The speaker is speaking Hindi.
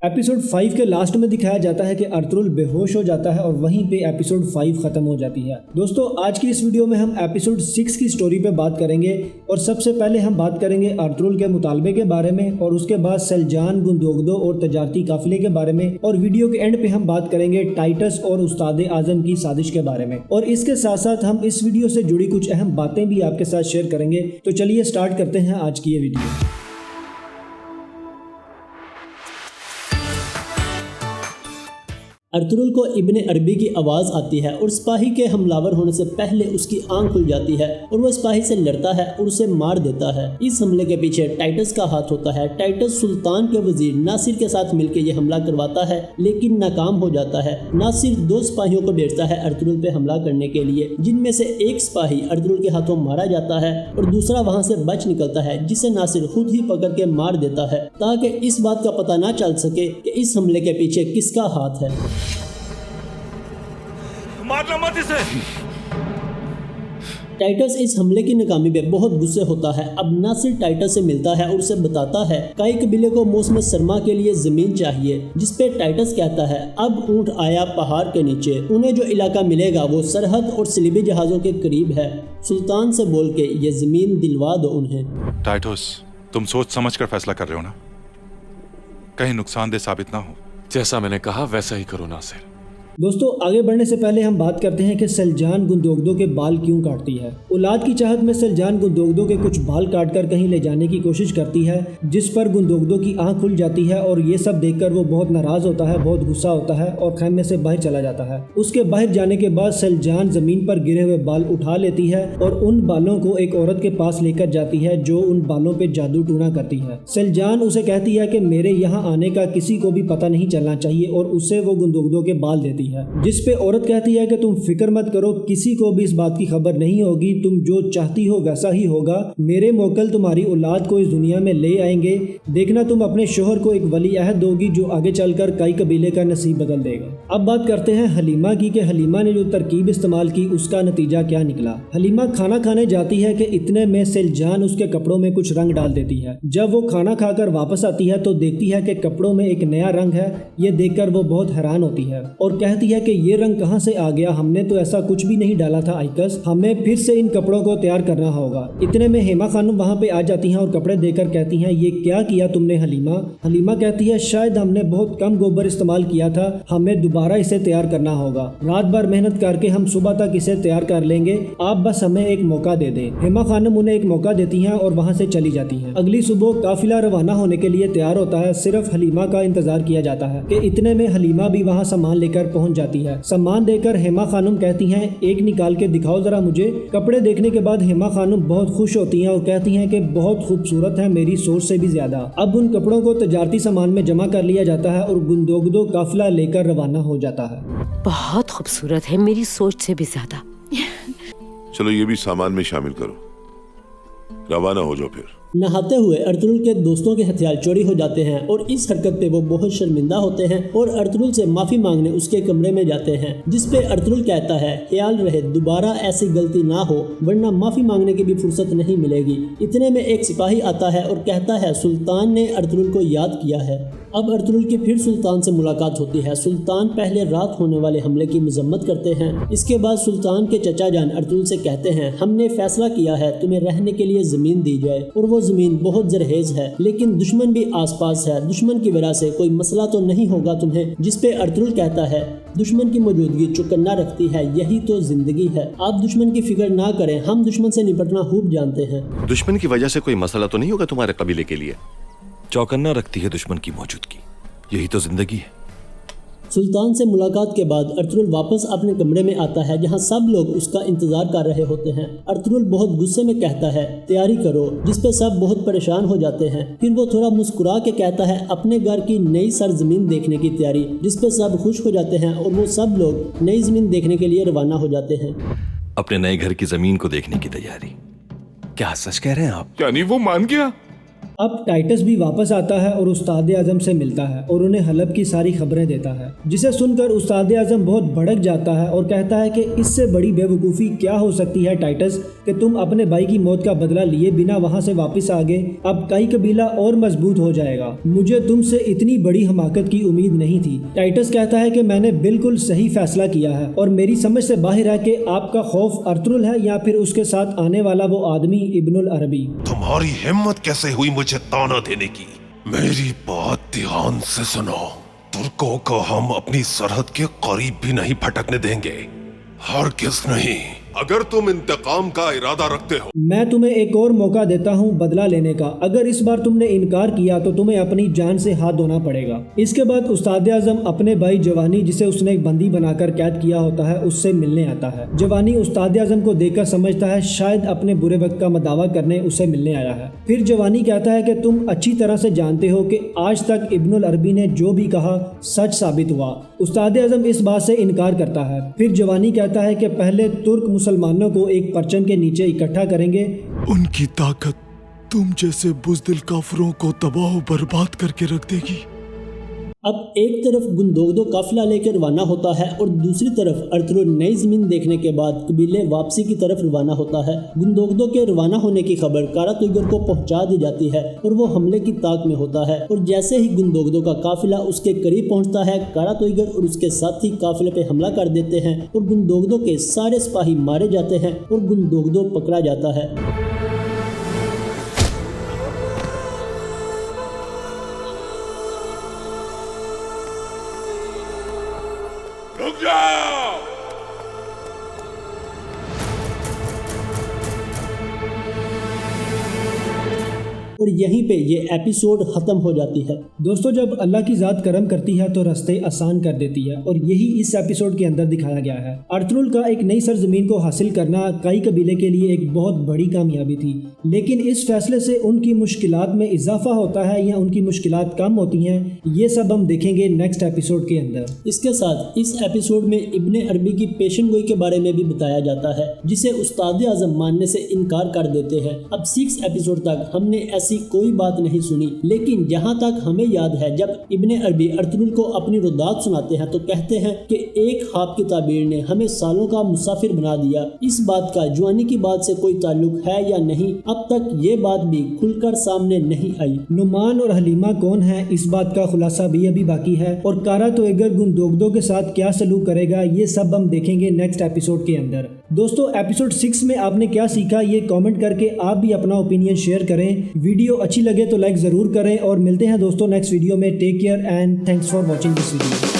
एपिसोड 5 के लास्ट में दिखाया जाता है कि अर्तुगरुल बेहोश हो जाता है और वहीं पे एपिसोड 5 खत्म हो जाती है। दोस्तों आज की इस वीडियो में हम एपिसोड 6 की स्टोरी पे बात करेंगे और सबसे पहले हम बात करेंगे अर्तुगरुल के मुतालबे के बारे में और उसके बाद सेल्जान, गुंदोगदो और तजारती काफिले के बारे में और वीडियो के एंड पे हम बात करेंगे टाइटस और उस्ताद आजम की साजिश के बारे में। और इसके साथ साथ हम इस वीडियो से जुड़ी कुछ अहम बातें भी आपके साथ शेयर करेंगे। तो चलिए स्टार्ट करते हैं आज की ये वीडियो। अर्तुगरुल को इब्ने अरबी की आवाज़ आती है और सिपाही के हमलावर होने से पहले उसकी आंख खुल जाती है और वह सिपाही से लड़ता है और उसे मार देता है। इस हमले के पीछे टाइटस का हाथ होता है। टाइटस सुल्तान के वजीर नासिर के साथ मिलकर यह हमला करवाता है लेकिन नाकाम हो जाता है। नासिर दो सिपाहियों को भेजता है अर्तुगरुल पे हमला करने के लिए, जिनमें से एक सिपाही अर्तुगरुल के हाथों मारा जाता है और दूसरा वहां से बच निकलता है, जिसे नासिर खुद ही पकड़ के मार देता है ताकि इस बात का पता ना चल सके कि इस हमले के पीछे किसका हाथ है। मारना मत इसे। टाइटस इस हमले की नाकामी पे बहुत गुस्से होता है। अब नासिर टाइटस से मिलता है और उसे बताता है कई कबीले को मौसम सरमा के लिए जमीन चाहिए, जिसपे टाइटस कहता है अब ऊंट आया पहाड़ के नीचे, उन्हें जो इलाका मिलेगा वो सरहद और सलीबी जहाजों के करीब है। सुल्तान से बोल के ये जमीन दिलवा दो उन्हें। टाइटस, तुम सोच समझ कर फैसला कर रहे हो ना, कहीं नुकसानदेह साबित ना हो। जैसा मैंने कहा वैसा ही करो नासिर। दोस्तों आगे बढ़ने से पहले हम बात करते हैं कि सेल्जान गुंदोगदो के बाल क्यों काटती है। औलाद की चाहत में सेल्जान गुंदोगदो के कुछ बाल काटकर कहीं ले जाने की कोशिश करती है, जिस पर गुंदोगदो की आंख खुल जाती है और ये सब देखकर वो बहुत नाराज होता है, बहुत गुस्सा होता है और खैमे से बाहर चला जाता है। उसके बाहर जाने के बाद सेल्जान जमीन पर गिरे हुए बाल उठा लेती है और उन बालों को एक औरत के पास लेकर जाती है जो उन बालों पे जादू टूना करती है। सेल्जान उसे कहती है कि मेरे यहाँ आने का किसी को भी पता नहीं चलना चाहिए और उसे वो गुंदोगदो के बाल देती है, जिस पे औरत कहती है कि तुम फिक्र मत करो, किसी को भी इस बात की खबर नहीं होगी, तुम जो चाहती हो वैसा ही होगा। मेरे मोकल तुम्हारी औलाद को इस दुनिया में ले आएंगे, देखना तुम अपने शोहर को एक वली अहद दोगी जो आगे चलकर कई कबीले का नसीब बदल देगा। अब बात करते हैं हलीमा की कि हलीमा ने जो तरकीब इस्तेमाल की उसका नतीजा क्या निकला। हलीमा खाना खाने जाती है कि इतने में सेल्जान उसके कपड़ों में कुछ रंग डाल देती है। जब वो खाना खाकर वापस आती है तो देखती है कि कपड़ों में एक नया रंग है। ये देखकर वो बहुत हैरान होती है और कहती है कि ये रंग कहां से आ गया, हमने तो ऐसा कुछ भी नहीं डाला था आइकस, हमें फिर से इन कपड़ों को तैयार करना होगा। इतने में हेमा खानम वहां पे आ जाती हैं और कपड़े देकर कहती हैं ये क्या किया तुमने हलीमा। हलीमा कहती है शायद हमने बहुत कम गोबर इस्तेमाल किया था, हमें दोबारा इसे तैयार करना होगा। रात भर मेहनत करके हम सुबह तक इसे तैयार कर लेंगे, आप बस हमें एक मौका दे दें। हेमा खानम उन्हें एक मौका देती हैं और वहां से चली जाती हैं। अगली सुबह काफिला रवाना होने के लिए तैयार होता है। सिर्फ हलीमा का इंतजार किया जाता है कि इतने में हलीमा भी वहाँ सामान लेकर पहुँच जाती है। सामान देकर हेमा खानम कहती हैं एक निकाल के दिखाओ जरा मुझे। कपड़े देखने के बाद हेमा खानम बहुत खुश होती हैं और कहती हैं कि बहुत खूबसूरत है, मेरी सोच से भी ज्यादा। अब उन कपड़ों को तजारती सामान में जमा कर लिया जाता है और गुंदोगदो काफिला लेकर रवाना हो जाता है। बहुत खूबसूरत है, मेरी सोच से भी ज्यादा। चलो ये भी सामान में शामिल करो, रवाना हो जाओ। फिर नहाते हुए अर्तुगरुल के दोस्तों के हथियार चोरी हो जाते हैं और इस हरकत पे वो बहुत शर्मिंदा होते हैं और अर्तुगरुल से माफी मांगने उसके कमरे में जाते हैं, जिस पे अर्तुगरुल कहता है ख्याल रहे दोबारा ऐसी गलती ना हो वरना माफी मांगने की भी फुर्सत नहीं मिलेगी। इतने में एक सिपाही आता है और कहता है सुल्तान ने अर्तुगरुल को याद किया है। अब अर्तुगरुल की फिर सुल्तान से मुलाकात होती है। सुल्तान पहले रात होने वाले हमले की मजम्मत करते हैं। इसके बाद सुल्तान के चचा जान अर्तुगरुल से कहते हैं हमने फैसला किया है तुम्हें रहने के लिए जमीन दी जाए और वो जमीन बहुत जरहेज है, लेकिन दुश्मन भी आसपास है, दुश्मन की वजह से कोई मसला तो नहीं होगा तुम्हें। जिस पे अर्तुगरुल कहता है दुश्मन की मौजूदगी चौकन्ना रखती है, यही तो जिंदगी है, आप दुश्मन की फिक्र ना करें, हम दुश्मन से निपटना खूब जानते हैं। दुश्मन की वजह से कोई मसला तो नहीं होगा तुम्हारे कबीले के लिए, चौकन्ना रखती है दुश्मन की मौजूदगी, यही तो जिंदगी है। सुल्तान से मुलाकात के बाद अर्तुगरुल वापस अपने कमरे में आता है जहां सब लोग उसका इंतजार कर रहे होते हैं। अर्तुगरुल बहुत गुस्से में कहता है तैयारी करो, जिस पे सब बहुत परेशान हो जाते हैं। फिर वो थोड़ा मुस्कुरा के कहता है अपने घर की नई सरजमीन देखने की तैयारी, जिस पे सब खुश हो जाते हैं और वो सब लोग नई जमीन देखने के लिए रवाना हो जाते हैं। अपने नए घर की जमीन को देखने की तैयारी। क्या सच कह रहे हैं आप? यानी वो मान गया? अब टाइटस भी वापस आता है और उस्ताद आजम से मिलता है और उन्हें हलब की सारी खबरें देता है, जिसे सुनकर उस्ताद आजम बहुत भड़क जाता है और कहता है कि इससे बड़ी बेवकूफ़ी क्या हो सकती है टाइटस कि तुम अपने भाई की मौत का बदला लिए बिना वहाँ से वापस आ गए। अब कई कबीला और मजबूत हो जाएगा। मुझे तुमसे इतनी बड़ी हमाकत की उम्मीद नहीं थी। टाइटस कहता है कि मैंने बिल्कुल सही फैसला किया है और मेरी समझ से बाहर है कि आपका खौफ अर्तुगरुल है या फिर उसके साथ आने वाला वो आदमी इब्नुल अरबी। तुम्हारी हिम्मत कैसे हुई मुझे ताना देने की? मेरी बात ध्यान से सुनो। तुर्कों को हम अपनी सरहद के करीब भी नहीं भटकने देंगे, हरगिज़ नहीं। अगर तुम इंतकाम का इरादा रखते हो, मैं तुम्हें एक और मौका देता हूं बदला लेने का। अगर इस बार तुमने इनकार किया तो तुम्हें अपनी जान से हाथ धोना पड़ेगा। इसके बाद उस्ताद आजम अपने भाई जवानी, जिसे उसने एक बंदी बनाकर कैद किया होता है, उससे मिलने आता है। जवानी उस्ताद आजम को देखकर समझता है शायद अपने बुरे वक्त का मदावा करने उसे मिलने आया है। फिर जवानी कहता है कि तुम अच्छी तरह से जानते हो कि आज तक इब्नुल अरबी ने जो भी कहा सच साबित हुआ। उस्ताद आजम इस बात से इनकार करता है। फिर जवानी कहता है कि पहले तुर्क मुसलमानों को एक परचम के नीचे इकट्ठा करेंगे। उनकी ताकत तुम जैसे बुज़दिल काफिरों को तबाह बर्बाद करके रख देगी। अब एक तरफ गुंदोगदो काफिला लेकर रवाना होता है और दूसरी तरफ अर्तुगरुल नई जमीन देखने के बाद कबीले वापसी की तरफ रवाना होता है। गुंदोगदो के रवाना होने की खबर कारा तुइगर को पहुंचा दी जाती है और वो हमले की ताक में होता है। और जैसे ही गुंदोगदो का काफिला उसके करीब पहुंचता है, कारा तुइगर और उसके साथी काफिले पे हमला कर देते हैं और गुंदोगदो के सारे सिपाही मारे जाते हैं और गुंदोगदो पकड़ा जाता है। रुक जाओ! और यहीं पे ये एपिसोड खत्म हो जाती है। दोस्तों, जब अल्लाह की ज़ात करम करती है तो रास्ते आसान कर देती है और यही इस एपिसोड के अंदर दिखाया गया है। अर्तुगरुल का एक नई सरजमीन को हासिल करना कई कबीले के लिए एक बहुत बड़ी कामयाबी थी, लेकिन इस फैसले से उनकी मुश्किलात में इजाफा होता है या उनकी मुश्किलात कम होती हैं, ये सब हम देखेंगे नेक्स्ट एपिसोड के अंदर। इसके साथ इस एपिसोड में इब्ने अरबी की पेशन गोई के बारे में भी बताया जाता है, जिसे उस्ताद आजम मानने से इनकार कर देते हैं। अब 6 एपिसोड तक हमने ऐसी कोई बात नहीं सुनी, लेकिन जहां तक हमें याद है जब इब्ने अरबी अर्तुगरुल को अपनी रुदात सुनाते हैं तो कहते हैं कि एक ख्वाब की ताबीर ने हमें सालों का मुसाफिर बना दिया। इस बात का जवानी की बात से कोई ताल्लुक है या नहीं, अब तक ये बात भी खुलकर सामने नहीं आई। नुमान और हलीमा कौन है, इस बात का खुलासा भी अभी बाकी है और कारा तुइगर गुंदोगदो के साथ क्या सलूक करेगा, ये सब हम देखेंगे नेक्स्ट एपिसोड के अंदर। दोस्तों, एपिसोड 6 में आपने क्या सीखा ये कमेंट करके आप भी अपना ओपिनियन शेयर करें। वीडियो अच्छी लगे तो लाइक ज़रूर करें और मिलते हैं दोस्तों नेक्स्ट वीडियो में। Take care and thanks for watching this video.